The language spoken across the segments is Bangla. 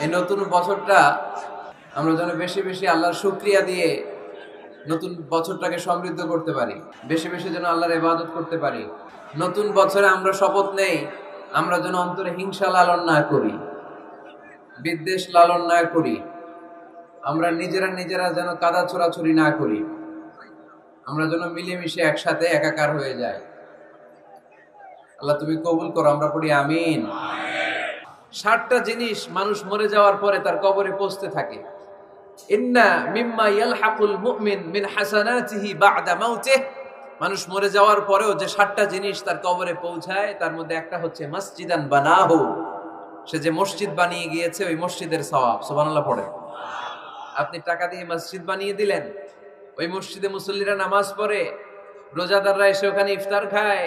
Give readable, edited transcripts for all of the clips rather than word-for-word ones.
এই নতুন বছরটা আমরা যেন বেশি বেশি আল্লাহর শুকরিয়া দিয়ে নতুন বছরটাকে সমৃদ্ধ করতে পারি, বেশি বেশি যেন আল্লাহর ইবাদত করতে পারি। নতুন বছরে আমরা শপথ নেই, আমরা যেন অন্তরে হিংসা লালন না করি, বিদ্বেষ লালন না করি, আমরা নিজেরা নিজেরা যেন কাদা ছোড়াছুরি না করি, আমরা যেন মিলেমিশে একসাথে একাকার হয়ে যাই। আল্লাহ তুমি কবুল করো, আমরা পড়ি আমিন। 60টা জিনিস মানুষ মরে যাওয়ার পরে তার কবরে পৌঁছতে থাকে। ইন্না মিম্মা ইয়ালহাকুল মুমিন মিন হাসানাতিহি বা'দা মাউতিহি, মানুষ মরে যাওয়ার পরেও যে 60টা জিনিস তার কবরে পৌঁছায় তার মধ্যে একটা হচ্ছে মসজিদান বানাহু, সে যে মসজিদ বানিয়ে গিয়েছে ওই মসজিদের সওয়াব। সুবহানাল্লাহ পড়ে। আপনি টাকা দিয়ে মসজিদ বানিয়ে দিলেন, ওই মসজিদে মুসল্লিরা নামাজ পড়ে, রোজাদাররা এসে ওখানে ইফতার খায়,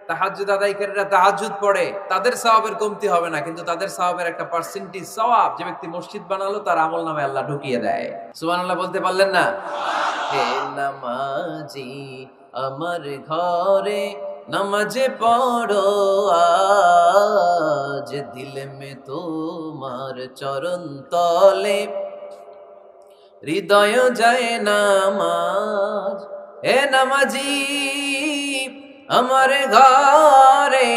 তাহাজ্জুদ আদায়কারীরা তাহাজ্জুদ পড়ে, তাদের সওয়াবের কমতি হবে না, কিন্তু তাদের সওয়াবের একটা পার্সেন্টেজ সওয়াব যে ব্যক্তি মসজিদ বানালো তার আমলনামে আল্লাহ ঢুকিয়ে দেয়। সুবহানাল্লাহ বলতে পারলেন না? হে নামাজি আমার ঘরে নামাজে পড়ো আজ, দিল মে তোমার চরণ তলে হৃদয় যায় নামাজ। হে নামাজি আমার ঘরে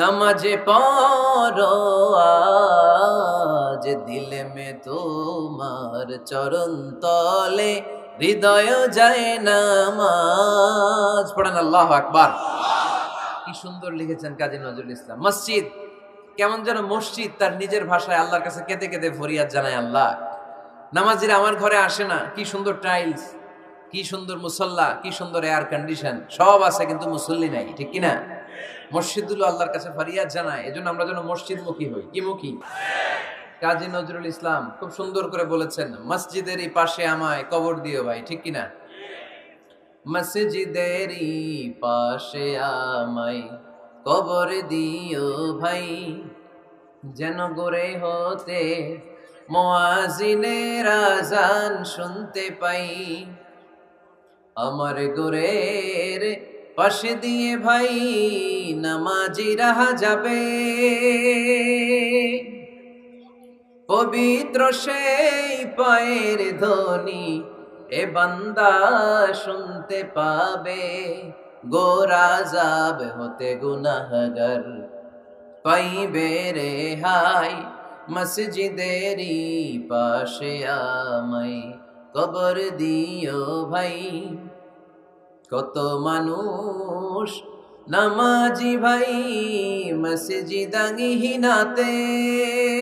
নামাজে পড়ো আজ, দিল মে তোমার চরণ তলে হৃদয় যায় নামাজ। পড়েন আল্লাহু আকবার। কি সুন্দর লিখেছেন কাজী নজরুল ইসলাম। মসজিদ কেমন যেন মসজিদ তার নিজের ভাষায় আল্লাহর কাছে কেঁদে কেঁদে ফরিয়াদ জানায়, আল্লাহ নামাজিরা আমার ঘরে আসে না, কি সুন্দর টাইলস, কি সুন্দর মুসল্লা, কি সুন্দর এয়ার কন্ডিশন, সব আছে কিন্তু মুসল্লি নাই, ঠিক কিনা? মসজিদগুলো আল্লাহর কাছে ফরিয়াদ জানায়, এজন্য আমরা যেন মসজিদমুখী হই। কি মুখী? কাজী নজরুল ইসলাম খুব সুন্দর করে বলেছেন, মসজিদেরই পাশে আমায় কবর দিও ভাই, ঠিক কিনা? মসজিদেরই পাশে আমায় কবর দিও ভাই, যেন গড়ে হতে মুয়াজ্জিনের আযান শুনতে পাই। আমার গোরের পাশে দিয়ে ভাই নামাজিরা যাবে, পবিত্র সেই পায়ের ধ্বনি এ বান্দা শুনতে পাবে। গোরা যাব হতে গুনাহগার পাইবে রেহাই, মসজিদেরই পাশে আমায় কবর দিও ভাই। কত মানুষ নামাজি ভাই মসজিদাঙ্গিহীনাতে